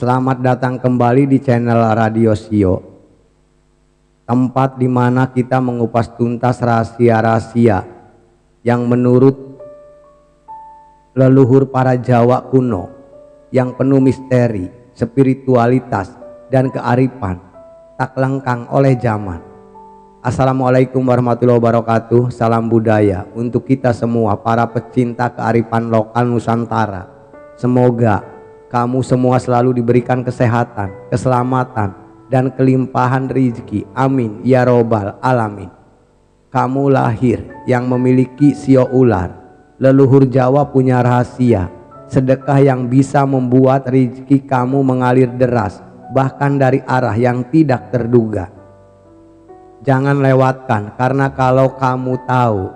Selamat datang kembali di channel Radio Sio, tempat di mana kita mengupas tuntas rahasia-rahasia yang menurut leluhur para Jawa kuno yang penuh misteri, spiritualitas, dan kearifan tak lengkang oleh zaman. Assalamualaikum warahmatullahi wabarakatuh. Salam budaya untuk kita semua para pecinta kearifan lokal Nusantara. Semoga kamu semua selalu diberikan kesehatan, keselamatan, dan kelimpahan rezeki. Amin ya robbal alamin. Kamu lahir yang memiliki sio ular. Leluhur Jawa punya rahasia, sedekah yang bisa membuat rezeki kamu mengalir deras, bahkan dari arah yang tidak terduga. Jangan lewatkan, karena kalau kamu tahu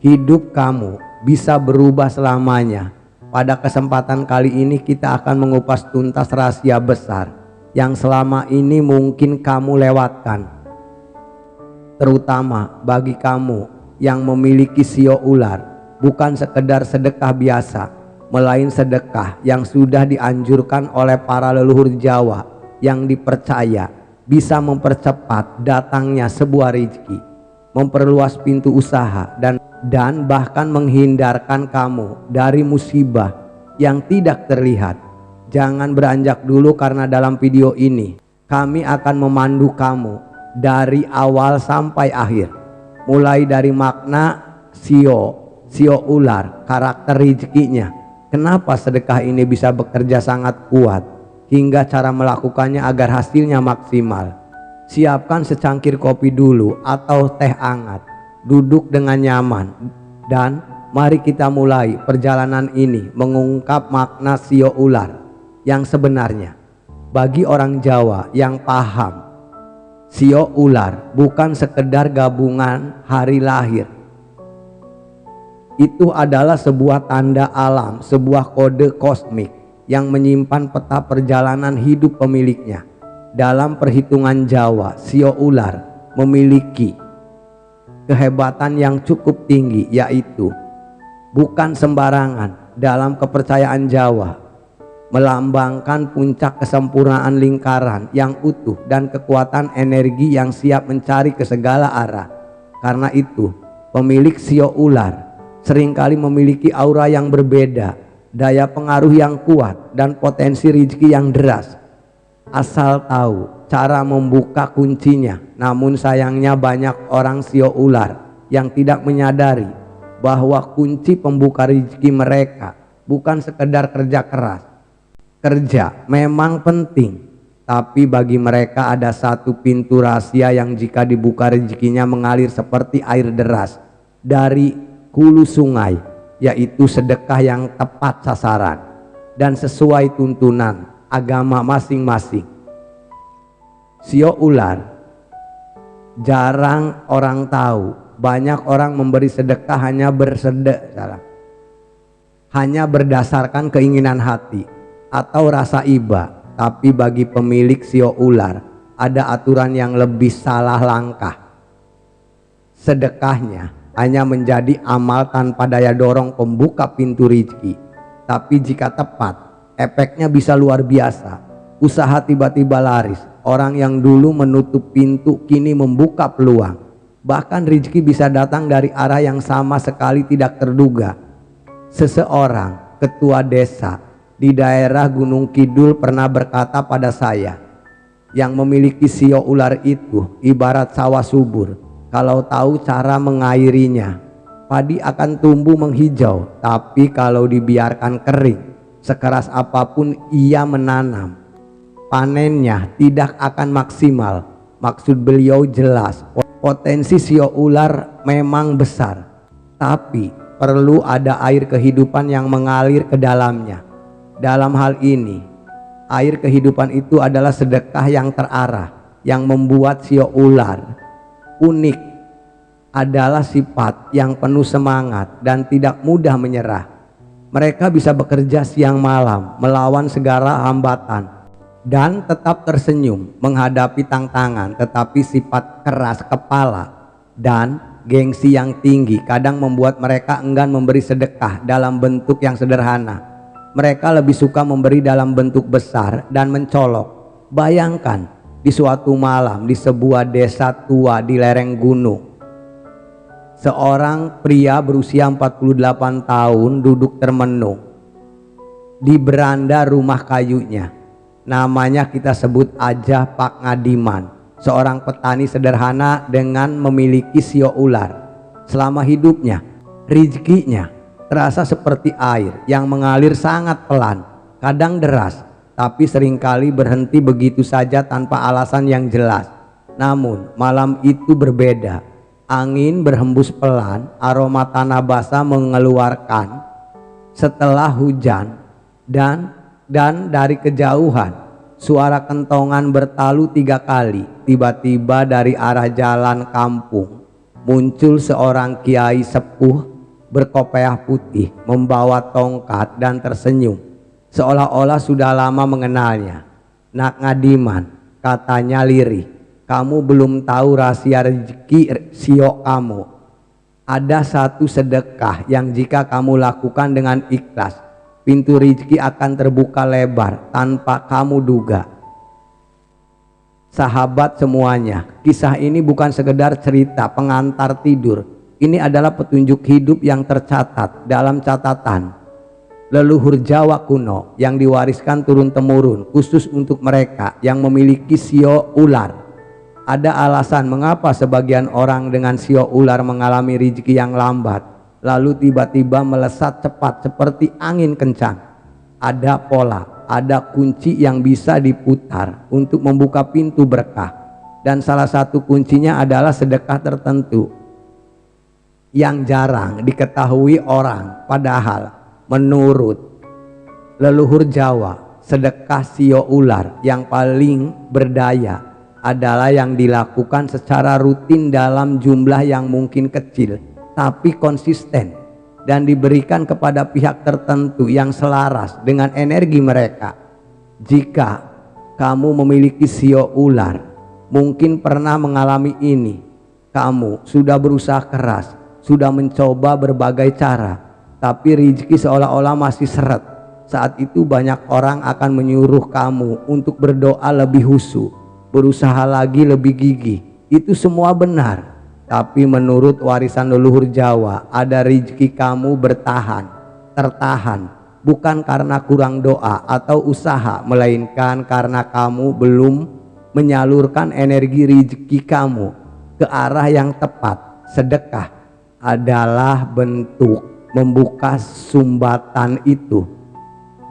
hidup kamu bisa berubah selamanya. Pada kesempatan kali ini kita akan mengupas tuntas rahasia besar yang selama ini mungkin kamu lewatkan, terutama bagi kamu yang memiliki sio ular. Bukan sekedar sedekah biasa, melainkan sedekah yang sudah dianjurkan oleh para leluhur Jawa yang dipercaya bisa mempercepat datangnya sebuah rezeki, memperluas pintu usaha, dan bahkan menghindarkan kamu dari musibah yang tidak terlihat. Jangan beranjak dulu, karena dalam video ini kami akan memandu kamu dari awal sampai akhir, mulai dari makna sio ular, karakter rezekinya, kenapa sedekah ini bisa bekerja sangat kuat, hingga cara melakukannya agar hasilnya maksimal. Siapkan secangkir kopi dulu atau teh hangat. Duduk dengan nyaman dan mari kita mulai perjalanan ini mengungkap makna sio ular yang sebenarnya. Bagi orang Jawa yang paham, sio ular bukan sekedar gabungan hari lahir. Itu adalah sebuah tanda alam, sebuah kode kosmik yang menyimpan peta perjalanan hidup pemiliknya. Dalam perhitungan Jawa, sio ular memiliki kehebatan yang cukup tinggi, yaitu bukan sembarangan. Dalam kepercayaan Jawa, melambangkan puncak kesempurnaan lingkaran yang utuh dan kekuatan energi yang siap mencari ke segala arah. Karena itu, pemilik sio ular seringkali memiliki aura yang berbeda, daya pengaruh yang kuat, dan potensi rezeki yang deras. Asal tahu cara membuka kuncinya. Namun sayangnya banyak orang sio ular yang tidak menyadari bahwa kunci pembuka rezeki mereka bukan sekedar kerja keras. Kerja memang penting, tapi bagi mereka ada satu pintu rahasia yang jika dibuka rezekinya mengalir seperti air deras dari hulu sungai, yaitu sedekah yang tepat sasaran dan sesuai tuntunan agama masing-masing. Sio ular jarang orang tahu. Banyak orang memberi sedekah hanya berdasarkan keinginan hati atau rasa iba. Tapi bagi pemilik sio ular ada aturan yang lebih salah langkah. Sedekahnya hanya menjadi amal tanpa daya dorong pembuka pintu rezeki. Tapi jika tepat, efeknya bisa luar biasa. Usaha tiba-tiba laris. Orang yang dulu menutup pintu kini membuka peluang. Bahkan rezeki bisa datang dari arah yang sama sekali tidak terduga. Seseorang ketua desa di daerah Gunung Kidul pernah berkata pada saya, yang memiliki sio ular itu ibarat sawah subur. Kalau tahu cara mengairinya, padi akan tumbuh menghijau. Tapi kalau dibiarkan kering, sekeras apapun ia menanam, panennya tidak akan maksimal. Maksud beliau jelas, potensi sio ular memang besar, tapi perlu ada air kehidupan yang mengalir ke dalamnya. Dalam hal ini, air kehidupan itu adalah sedekah yang terarah. Yang membuat sio ular unik adalah sifat yang penuh semangat dan tidak mudah menyerah. Mereka bisa bekerja siang malam melawan segala hambatan dan tetap tersenyum menghadapi tantangan. Tetapi sifat keras kepala dan gengsi yang tinggi kadang membuat mereka enggan memberi sedekah dalam bentuk yang sederhana. Mereka lebih suka memberi dalam bentuk besar dan mencolok. Bayangkan di suatu malam di sebuah desa tua di lereng gunung, seorang pria berusia 48 tahun duduk termenung di beranda rumah kayunya. Namanya kita sebut aja Pak Ngadiman, seorang petani sederhana dengan memiliki sio ular. Selama hidupnya, rezekinya terasa seperti air yang mengalir sangat pelan, kadang deras, tapi seringkali berhenti begitu saja tanpa alasan yang jelas. Namun malam itu berbeda. Angin berhembus pelan, aroma tanah basah mengeluarkan setelah hujan, dan dari kejauhan suara kentongan bertalu 3 kali. Tiba-tiba dari arah jalan kampung muncul seorang kiai sepuh berkopiah putih, membawa tongkat dan tersenyum seolah-olah sudah lama mengenalnya. "Nak Ngadiman," katanya lirih, "kamu belum tahu rahasia rezeki sio kamu. Ada satu sedekah yang jika kamu lakukan dengan ikhlas, pintu rezeki akan terbuka lebar tanpa kamu duga." Sahabat semuanya, kisah ini bukan sekedar cerita pengantar tidur. Ini adalah petunjuk hidup yang tercatat dalam catatan leluhur Jawa kuno yang diwariskan turun-temurun khusus untuk mereka yang memiliki sio ular. Ada alasan mengapa sebagian orang dengan sio ular mengalami rezeki yang lambat, lalu tiba-tiba melesat cepat seperti angin kencang. Ada pola, ada kunci yang bisa diputar untuk membuka pintu berkah, dan salah satu kuncinya adalah sedekah tertentu yang jarang diketahui orang. Padahal menurut leluhur Jawa, sedekah sio ular yang paling berdaya adalah yang dilakukan secara rutin dalam jumlah yang mungkin kecil tapi konsisten, dan diberikan kepada pihak tertentu yang selaras dengan energi mereka. Jika kamu memiliki sio ular, mungkin pernah mengalami ini. Kamu sudah berusaha keras, sudah mencoba berbagai cara, tapi rezeki seolah-olah masih seret. Saat itu banyak orang akan menyuruh kamu untuk berdoa lebih husu, berusaha lagi lebih gigih. Itu semua benar, tapi menurut warisan leluhur Jawa, ada rezeki kamu tertahan bukan karena kurang doa atau usaha, melainkan karena kamu belum menyalurkan energi rezeki kamu ke arah yang tepat. Sedekah adalah bentuk membuka sumbatan itu,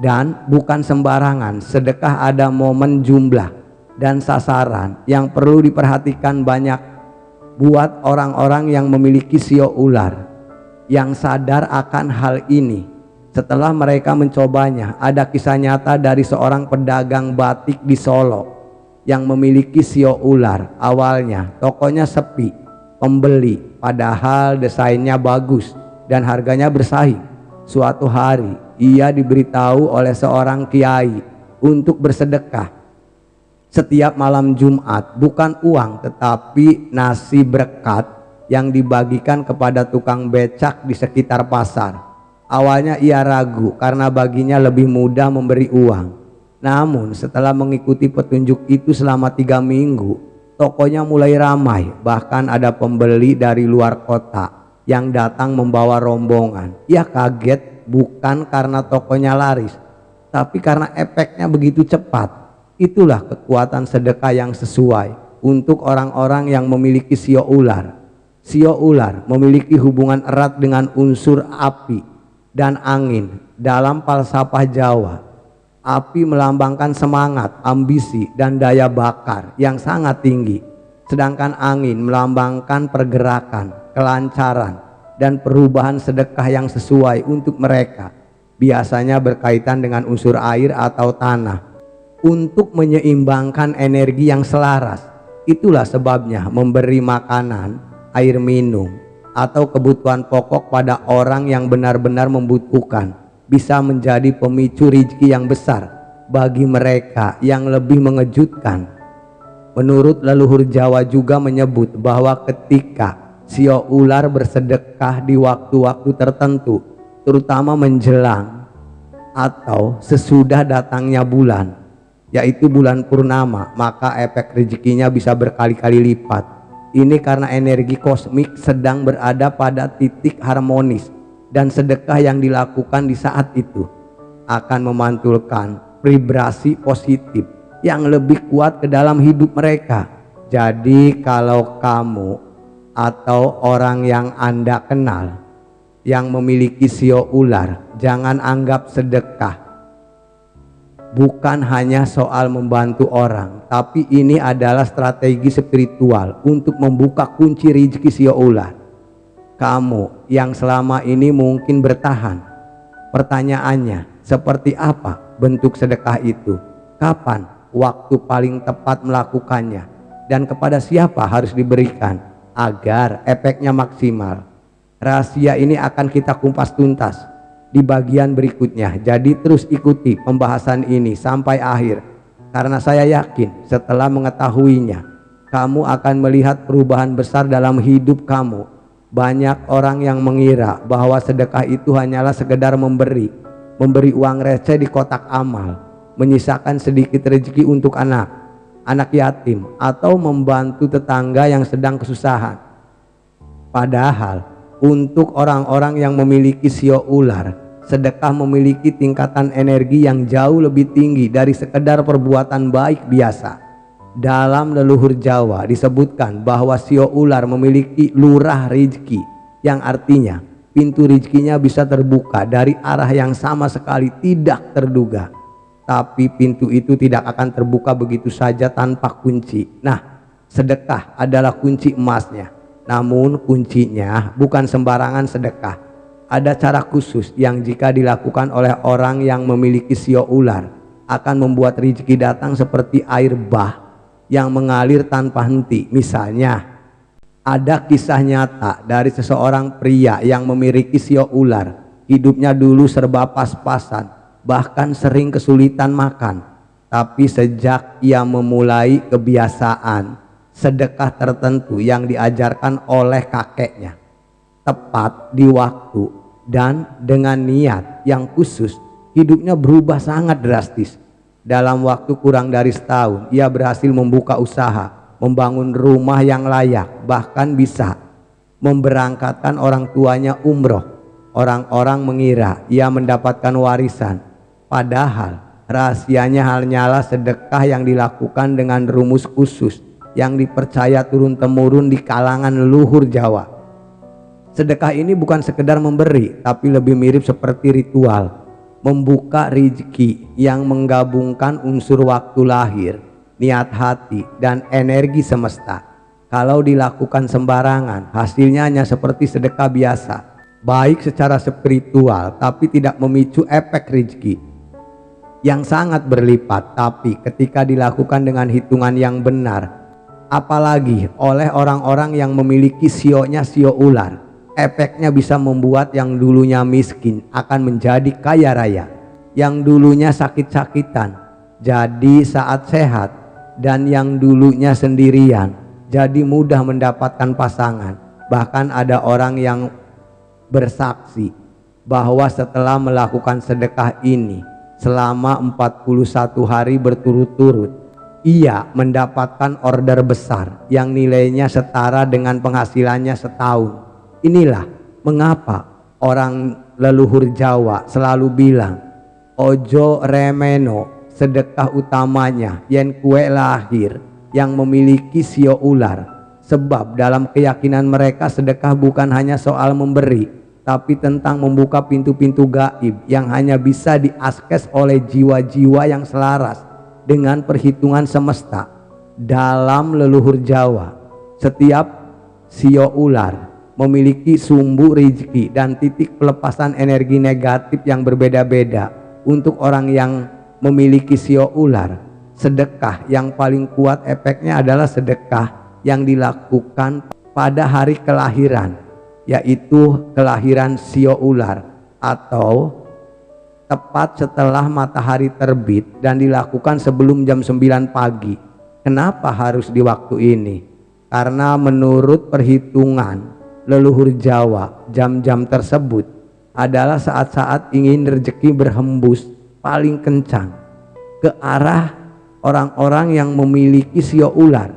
dan bukan sembarangan. Sedekah ada momen, jumlah, dan sasaran yang perlu diperhatikan banyak buat orang-orang yang memiliki sio ular. Yang sadar akan hal ini setelah mereka mencobanya. Ada kisah nyata dari seorang pedagang batik di Solo yang memiliki sio ular. Awalnya tokonya sepi pembeli, padahal desainnya bagus dan harganya bersaing. Suatu hari ia diberitahu oleh seorang kiai untuk bersedekah setiap malam Jumat, bukan uang tetapi nasi berkat yang dibagikan kepada tukang becak di sekitar pasar. Awalnya ia ragu karena baginya lebih mudah memberi uang. Namun setelah mengikuti petunjuk itu selama 3 minggu, tokonya mulai ramai. Bahkan ada pembeli dari luar kota yang datang membawa rombongan. Ia kaget bukan karena tokonya laris, tapi karena efeknya begitu cepat. Itulah kekuatan sedekah yang sesuai untuk orang-orang yang memiliki sio ular. Sio ular memiliki hubungan erat dengan unsur api dan angin. Dalam falsafah Jawa, api melambangkan semangat, ambisi, dan daya bakar yang sangat tinggi. Sedangkan angin melambangkan pergerakan, kelancaran, dan perubahan. Sedekah yang sesuai untuk mereka biasanya berkaitan dengan unsur air atau tanah untuk menyeimbangkan energi yang selaras. Itulah sebabnya memberi makanan, air minum, atau kebutuhan pokok pada orang yang benar-benar membutuhkan bisa menjadi pemicu rezeki yang besar bagi mereka. Yang lebih mengejutkan, menurut leluhur Jawa juga menyebut bahwa ketika sio ular bersedekah di waktu-waktu tertentu, terutama menjelang atau sesudah datangnya bulan, yaitu bulan purnama, maka efek rezekinya bisa berkali-kali lipat. Ini karena energi kosmik sedang berada pada titik harmonis, dan sedekah yang dilakukan di saat itu akan memantulkan vibrasi positif yang lebih kuat ke dalam hidup mereka. Jadi kalau kamu atau orang yang Anda kenal yang memiliki sio ular, jangan anggap sedekah bukan hanya soal membantu orang, tapi ini adalah strategi spiritual untuk membuka kunci rezeki sio ular. Kamu yang selama ini mungkin bertahan, pertanyaannya, seperti apa bentuk sedekah itu? Kapan waktu paling tepat melakukannya? Dan kepada siapa harus diberikan agar efeknya maksimal? Rahasia ini akan kita kumpas tuntas di bagian berikutnya. Jadi terus ikuti pembahasan ini sampai akhir, karena saya yakin setelah mengetahuinya, kamu akan melihat perubahan besar dalam hidup kamu. Banyak orang yang mengira bahwa sedekah itu hanyalah sekedar memberi uang receh di kotak amal, menyisakan sedikit rezeki untuk anak yatim, atau membantu tetangga yang sedang kesusahan. Padahal untuk orang-orang yang memiliki sio ular, sedekah memiliki tingkatan energi yang jauh lebih tinggi dari sekedar perbuatan baik biasa. Dalam leluhur Jawa disebutkan bahwa sio ular memiliki lurah rezeki, yang artinya pintu rezekinya bisa terbuka dari arah yang sama sekali tidak terduga. Tapi pintu itu tidak akan terbuka begitu saja tanpa kunci. Nah, sedekah adalah kunci emasnya. Namun kuncinya bukan sembarangan sedekah. Ada cara khusus yang jika dilakukan oleh orang yang memiliki sio ular akan membuat rezeki datang seperti air bah yang mengalir tanpa henti. Misalnya, ada kisah nyata dari seseorang pria yang memiliki sio ular. Hidupnya dulu serba pas-pasan, bahkan sering kesulitan makan. Tapi sejak ia memulai kebiasaan sedekah tertentu yang diajarkan oleh kakeknya, tepat di waktu dan dengan niat yang khusus, hidupnya berubah sangat drastis. Dalam waktu kurang dari setahun, ia berhasil membuka usaha, membangun rumah yang layak, bahkan bisa memberangkatkan orang tuanya umroh. Orang-orang mengira ia mendapatkan warisan, padahal rahasianya hanyalah sedekah yang dilakukan dengan rumus khusus yang dipercaya turun-temurun di kalangan leluhur Jawa. Sedekah ini bukan sekedar memberi, tapi lebih mirip seperti ritual membuka rezeki yang menggabungkan unsur waktu lahir, niat hati, dan energi semesta. Kalau dilakukan sembarangan, hasilnya hanya seperti sedekah biasa, baik secara spiritual tapi tidak memicu efek rezeki yang sangat berlipat. Tapi ketika dilakukan dengan hitungan yang benar, apalagi oleh orang-orang yang memiliki sionya sio ular, efeknya bisa membuat yang dulunya miskin akan menjadi kaya raya, yang dulunya sakit-sakitan jadi saat sehat, dan yang dulunya sendirian jadi mudah mendapatkan pasangan. Bahkan ada orang yang bersaksi bahwa setelah melakukan sedekah ini selama 41 hari berturut-turut, ia mendapatkan order besar yang nilainya setara dengan penghasilannya setahun. Inilah mengapa orang leluhur Jawa selalu bilang, ojo remeno, sedekah utamanya yen kue lahir yang memiliki sio ular. Sebab dalam keyakinan mereka sedekah bukan hanya soal memberi, tapi tentang membuka pintu-pintu gaib yang hanya bisa diakses oleh jiwa-jiwa yang selaras dengan perhitungan semesta. Dalam leluhur Jawa, setiap sio ular memiliki sumbu rezeki dan titik pelepasan energi negatif yang berbeda-beda. Untuk orang yang memiliki sio ular, sedekah yang paling kuat efeknya adalah sedekah yang dilakukan pada hari kelahiran, yaitu kelahiran sio ular, atau tepat setelah matahari terbit dan dilakukan sebelum jam 9 pagi. Kenapa harus di waktu ini? Karena menurut perhitungan leluhur Jawa, jam-jam tersebut adalah saat-saat ingin rezeki berhembus paling kencang ke arah orang-orang yang memiliki sio ular.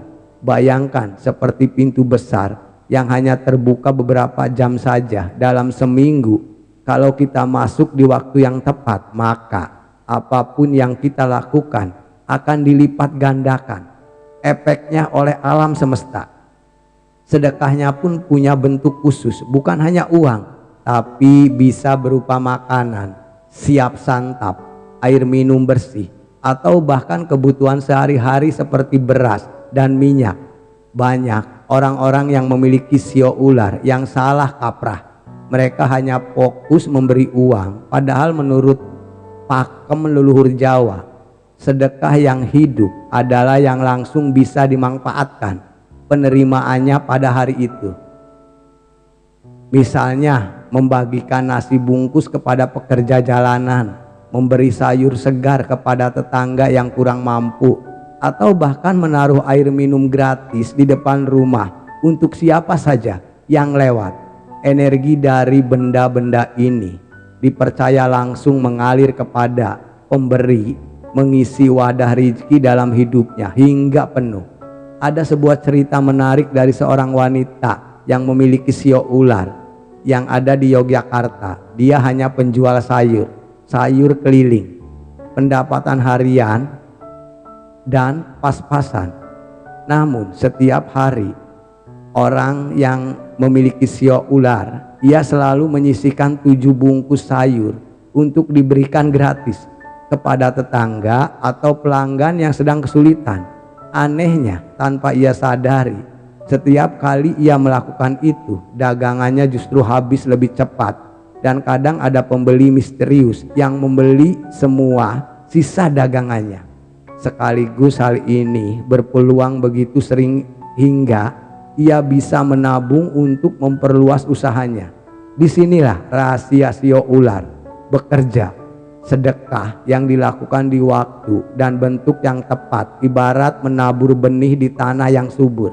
Bayangkan seperti pintu besar yang hanya terbuka beberapa jam saja dalam seminggu. Kalau kita masuk di waktu yang tepat, maka apapun yang kita lakukan akan dilipat gandakan efeknya oleh alam semesta. Sedekahnya pun punya bentuk khusus, bukan hanya uang, tapi bisa berupa makanan, siap santap, air minum bersih, atau bahkan kebutuhan sehari-hari seperti beras dan minyak. Banyak orang-orang yang memiliki sio ular yang salah kaprah. Mereka hanya fokus memberi uang, padahal menurut pakem leluhur Jawa, sedekah yang hidup adalah yang langsung bisa dimanfaatkan penerimaannya pada hari itu. Misalnya membagikan nasi bungkus kepada pekerja jalanan, memberi sayur segar kepada tetangga yang kurang mampu, atau bahkan menaruh air minum gratis di depan rumah untuk siapa saja yang lewat. Energi dari benda-benda ini dipercaya langsung mengalir kepada pemberi, mengisi wadah rezeki dalam hidupnya hingga penuh. Ada sebuah cerita menarik dari seorang wanita yang memiliki sio ular yang ada di Yogyakarta. Dia hanya penjual sayur keliling, pendapatan harian dan pas-pasan. Namun setiap hari orang yang memiliki sio ular, ia selalu menyisihkan 7 bungkus sayur untuk diberikan gratis kepada tetangga atau pelanggan yang sedang kesulitan. Anehnya, tanpa ia sadari, setiap kali ia melakukan itu, dagangannya justru habis lebih cepat. Dan kadang ada pembeli misterius yang membeli semua sisa dagangannya. Sekaligus hal ini berpeluang begitu sering hingga ia bisa menabung untuk memperluas usahanya. Disinilah rahasia sio ular bekerja. Sedekah yang dilakukan di waktu dan bentuk yang tepat ibarat menabur benih di tanah yang subur.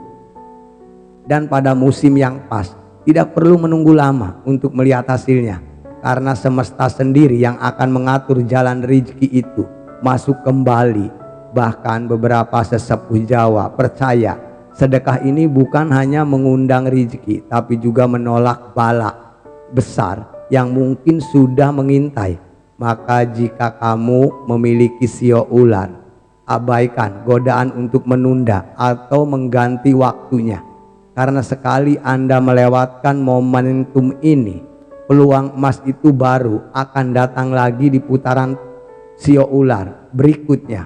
Dan pada musim yang pas, tidak perlu menunggu lama untuk melihat hasilnya, karena semesta sendiri yang akan mengatur jalan rezeki itu masuk kembali. Bahkan beberapa sesepuh Jawa percaya sedekah ini bukan hanya mengundang rezeki, tapi juga menolak bala besar yang mungkin sudah mengintai. Maka jika kamu memiliki sio ular, abaikan godaan untuk menunda atau mengganti waktunya. Karena sekali Anda melewatkan momentum ini, peluang emas itu baru akan datang lagi di putaran sio ular berikutnya.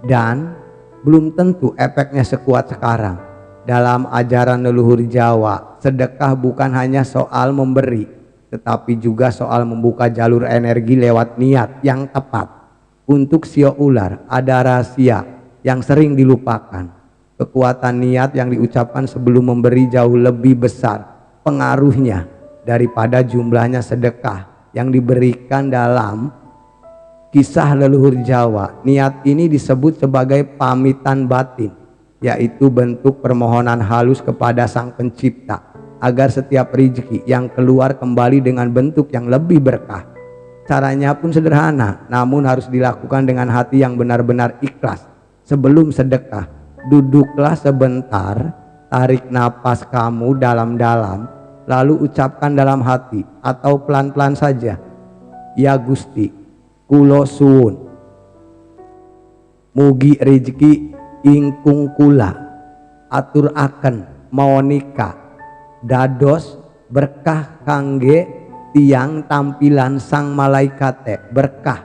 Dan belum tentu efeknya sekuat sekarang. Dalam ajaran leluhur Jawa, sedekah bukan hanya soal memberi, tetapi juga soal membuka jalur energi lewat niat yang tepat. Untuk sio ular ada rahasia yang sering dilupakan. Kekuatan niat yang diucapkan sebelum memberi jauh lebih besar pengaruhnya daripada jumlahnya sedekah yang diberikan. Dalam kisah leluhur Jawa, niat ini disebut sebagai pamitan batin, yaitu bentuk permohonan halus kepada Sang Pencipta agar setiap rezeki yang keluar kembali dengan bentuk yang lebih berkah. Caranya pun sederhana, namun harus dilakukan dengan hati yang benar-benar ikhlas. Sebelum sedekah, duduklah sebentar, tarik napas kamu dalam-dalam, lalu ucapkan dalam hati atau pelan-pelan saja, "Ya Gusti, kulo suwun, mugi rezeki ingkung kula aturaken maonika dados berkah kangge tiang tampilan sang malaikate, berkah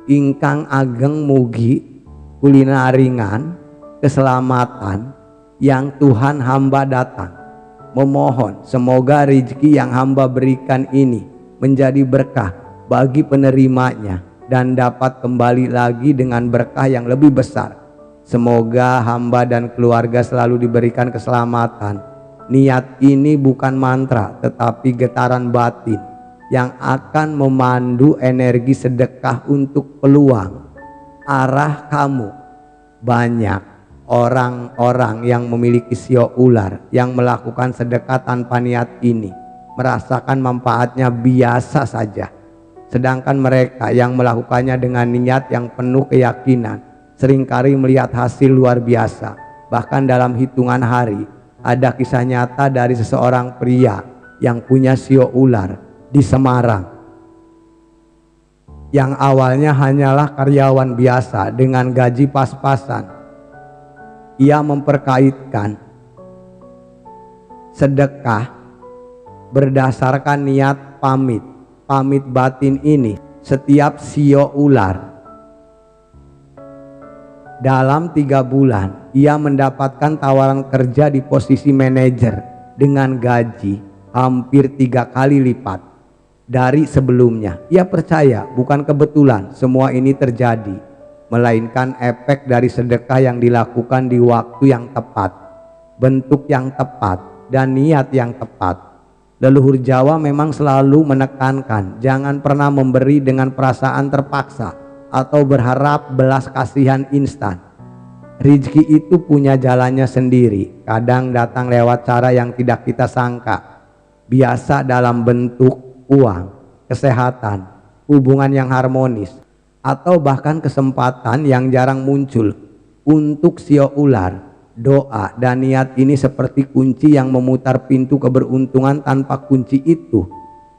ingkang ageng mugi kulinaringan keselamatan yang Tuhan hamba datang. Memohon semoga rezeki yang hamba berikan ini menjadi berkah bagi penerimanya dan dapat kembali lagi dengan berkah yang lebih besar. Semoga hamba dan keluarga selalu diberikan keselamatan." Niat ini bukan mantra, tetapi getaran batin yang akan memandu energi sedekah untuk peluang arah kamu. Banyak orang-orang yang memiliki sio ular yang melakukan sedekah tanpa niat ini merasakan manfaatnya biasa saja. Sedangkan mereka yang melakukannya dengan niat yang penuh keyakinan seringkali melihat hasil luar biasa. Bahkan dalam hitungan hari ada kisah nyata dari seseorang pria yang punya sio ular di Semarang, yang awalnya hanyalah karyawan biasa dengan gaji pas-pasan. Ia memperkaitkan sedekah berdasarkan niat pamit batin ini setiap sio ular. Dalam 3 bulan ia mendapatkan tawaran kerja di posisi manajer dengan gaji hampir 3 kali lipat dari sebelumnya. Ia percaya bukan kebetulan semua ini terjadi, melainkan efek dari sedekah yang dilakukan di waktu yang tepat, bentuk yang tepat, dan niat yang tepat. Leluhur Jawa memang selalu menekankan jangan pernah memberi dengan perasaan terpaksa atau berharap belas kasihan instan. Rezeki itu punya jalannya sendiri, kadang datang lewat cara yang tidak kita sangka, biasa dalam bentuk uang, kesehatan, hubungan yang harmonis, atau bahkan kesempatan yang jarang muncul. Untuk sio ular, doa dan niat ini seperti kunci yang memutar pintu keberuntungan. Tanpa kunci itu,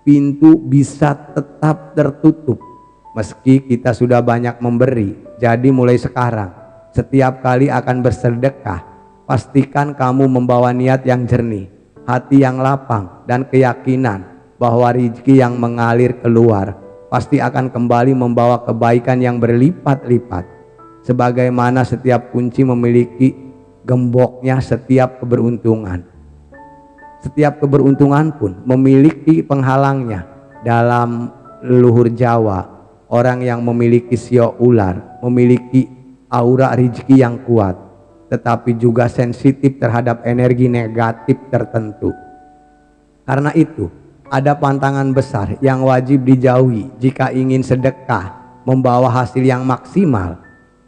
pintu bisa tetap tertutup meski kita sudah banyak memberi. Jadi mulai sekarang, setiap kali akan bersedekah, pastikan kamu membawa niat yang jernih, hati yang lapang, dan keyakinan bahwa rezeki yang mengalir keluar pasti akan kembali membawa kebaikan yang berlipat-lipat. Sebagaimana setiap kunci memiliki gemboknya setiap keberuntungan, setiap keberuntungan pun memiliki penghalangnya. Dalam leluhur Jawa, orang yang memiliki sio ular memiliki aura rezeki yang kuat, tetapi juga sensitif terhadap energi negatif tertentu. Karena itu, ada pantangan besar yang wajib dijauhi jika ingin sedekah membawa hasil yang maksimal.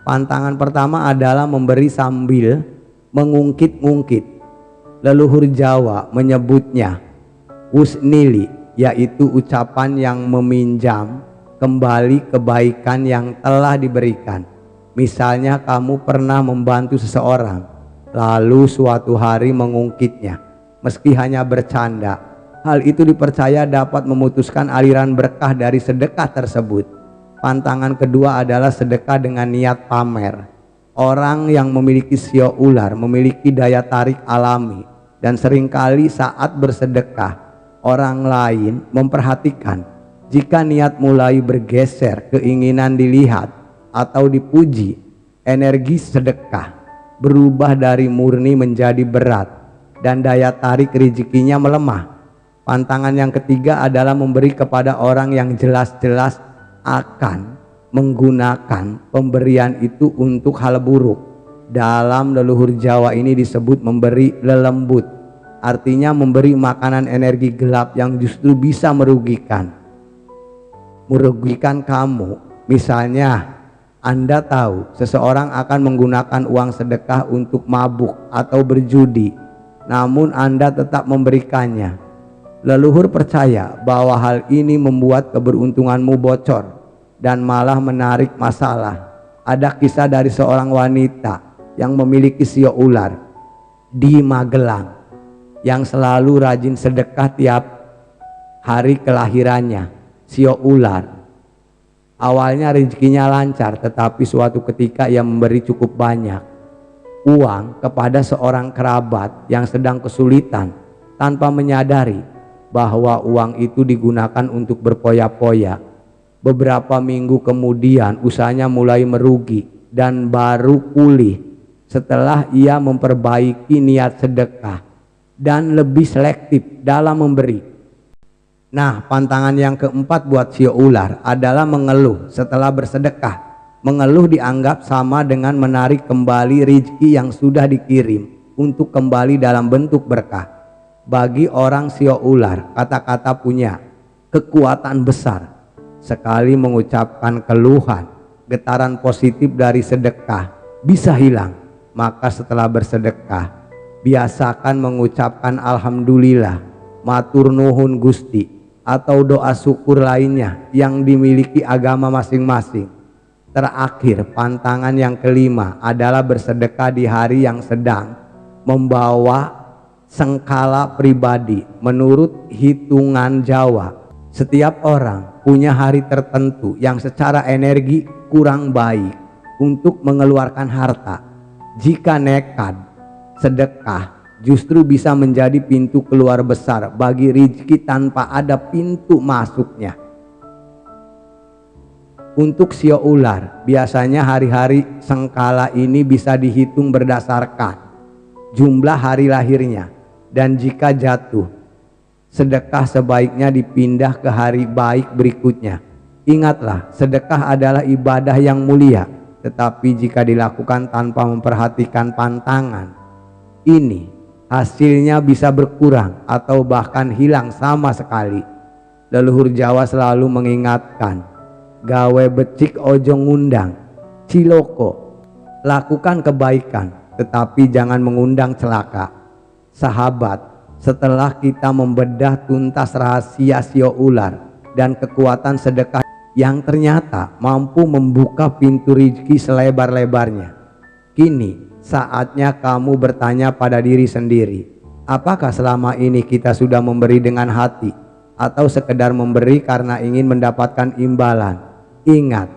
Pantangan pertama adalah memberi sambil mengungkit-ungkit. Leluhur Jawa menyebutnya usnili, yaitu ucapan yang meminjam kembali kebaikan yang telah diberikan. Misalnya kamu pernah membantu seseorang, lalu suatu hari mengungkitnya, meski hanya bercanda. Hal itu dipercaya dapat memutuskan aliran berkah dari sedekah tersebut. Pantangan kedua adalah sedekah dengan niat pamer. Orang yang memiliki sio ular memiliki daya tarik alami, dan seringkali saat bersedekah orang lain memperhatikan. Jika niat mulai bergeser, keinginan dilihat atau dipuji, energi sedekah berubah dari murni menjadi berat dan daya tarik rezekinya melemah. Pantangan yang ketiga adalah memberi kepada orang yang jelas-jelas akan menggunakan pemberian itu untuk hal buruk. Dalam leluhur Jawa ini disebut memberi lelembut, artinya memberi makanan energi gelap yang justru bisa merugikan kamu. Misalnya, Anda tahu seseorang akan menggunakan uang sedekah untuk mabuk atau berjudi, namun Anda tetap memberikannya. Leluhur percaya bahwa hal ini membuat keberuntunganmu bocor dan malah menarik masalah. Ada kisah dari seorang wanita yang memiliki sio ular di Magelang yang selalu rajin sedekah tiap hari kelahirannya. Sio ular awalnya rezekinya lancar, tetapi suatu ketika ia memberi cukup banyak uang kepada seorang kerabat yang sedang kesulitan tanpa menyadari bahwa uang itu digunakan untuk berpoya-poya. Beberapa minggu kemudian usahanya mulai merugi dan baru pulih setelah ia memperbaiki niat sedekah dan lebih selektif dalam memberi. Nah, pantangan yang keempat buat sio ular adalah mengeluh setelah bersedekah. Mengeluh dianggap sama dengan menarik kembali rezeki yang sudah dikirim untuk kembali dalam bentuk berkah. Bagi orang sio ular, kata-kata punya kekuatan besar. Sekali mengucapkan keluhan, getaran positif dari sedekah bisa hilang. Maka setelah bersedekah, biasakan mengucapkan alhamdulillah, matur nuhun Gusti, atau doa syukur lainnya yang dimiliki agama masing-masing. Terakhir, pantangan yang kelima adalah bersedekah di hari yang sedang membawa sengkala pribadi. Menurut hitungan Jawa, setiap orang punya hari tertentu yang secara energi kurang baik untuk mengeluarkan harta. Jika nekat sedekah justru bisa menjadi pintu keluar besar bagi rezeki tanpa ada pintu masuknya. Untuk sio ular, biasanya hari-hari sengkala ini bisa dihitung berdasarkan jumlah hari lahirnya, dan jika jatuh, sedekah sebaiknya dipindah ke hari baik berikutnya. Ingatlah, sedekah adalah ibadah yang mulia, tetapi jika dilakukan tanpa memperhatikan pantangan ini, hasilnya bisa berkurang atau bahkan hilang sama sekali. Leluhur Jawa selalu mengingatkan, gawe becik ojo ngundang ciloko. Lakukan kebaikan tetapi jangan mengundang celaka. Sahabat, setelah kita membedah tuntas rahasia sio ular dan kekuatan sedekah yang ternyata mampu membuka pintu rezeki selebar-lebarnya, kini saatnya kamu bertanya pada diri sendiri, apakah selama ini kita sudah memberi dengan hati atau sekedar memberi karena ingin mendapatkan imbalan? Ingat,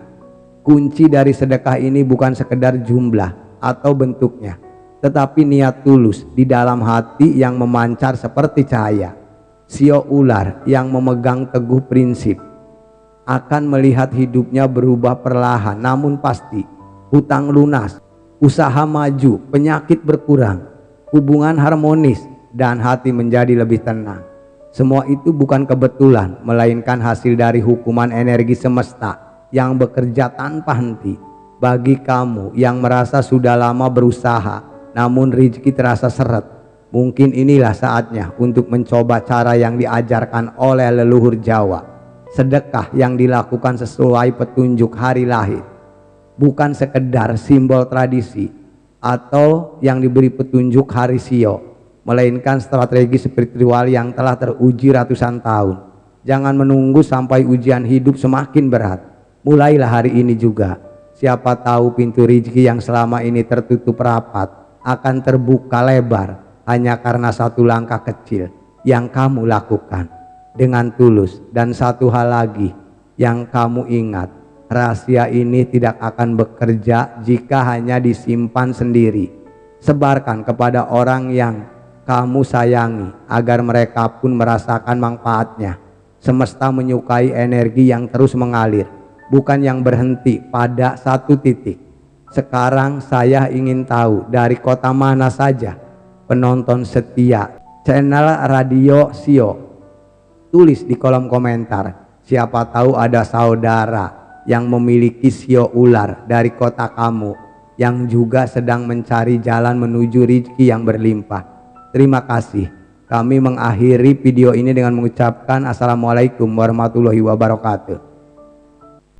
kunci dari sedekah ini bukan sekedar jumlah atau bentuknya, tetapi niat tulus di dalam hati yang memancar seperti cahaya. Sio ular yang memegang teguh prinsip akan melihat hidupnya berubah perlahan namun pasti. Hutang lunas, usaha maju, penyakit berkurang, hubungan harmonis, dan hati menjadi lebih tenang. Semua itu bukan kebetulan, melainkan hasil dari hukuman energi semesta yang bekerja tanpa henti. Bagi kamu yang merasa sudah lama berusaha namun rezeki terasa seret, mungkin inilah saatnya untuk mencoba cara yang diajarkan oleh leluhur Jawa. Sedekah yang dilakukan sesuai petunjuk hari lahir, bukan sekedar simbol tradisi atau yang diberi petunjuk hari sio, melainkan strategi spiritual yang telah teruji ratusan tahun. Jangan menunggu sampai ujian hidup semakin berat, mulailah hari ini juga. Siapa tahu pintu rezeki yang selama ini tertutup rapat akan terbuka lebar hanya karena satu langkah kecil yang kamu lakukan dengan tulus. Dan satu hal lagi yang kamu ingat, rahasia ini tidak akan bekerja jika hanya disimpan sendiri. Sebarkan kepada orang yang kamu sayangi agar mereka pun merasakan manfaatnya. Semesta menyukai energi yang terus mengalir, bukan yang berhenti pada satu titik. Sekarang saya ingin tahu dari kota mana saja penonton setia channel Radio Sio. Tulis di kolom komentar, siapa tahu ada saudara yang memiliki sio ular dari kota kamu yang juga sedang mencari jalan menuju rezeki yang berlimpah. Terima kasih. Kami mengakhiri video ini dengan mengucapkan Assalamualaikum warahmatullahi wabarakatuh.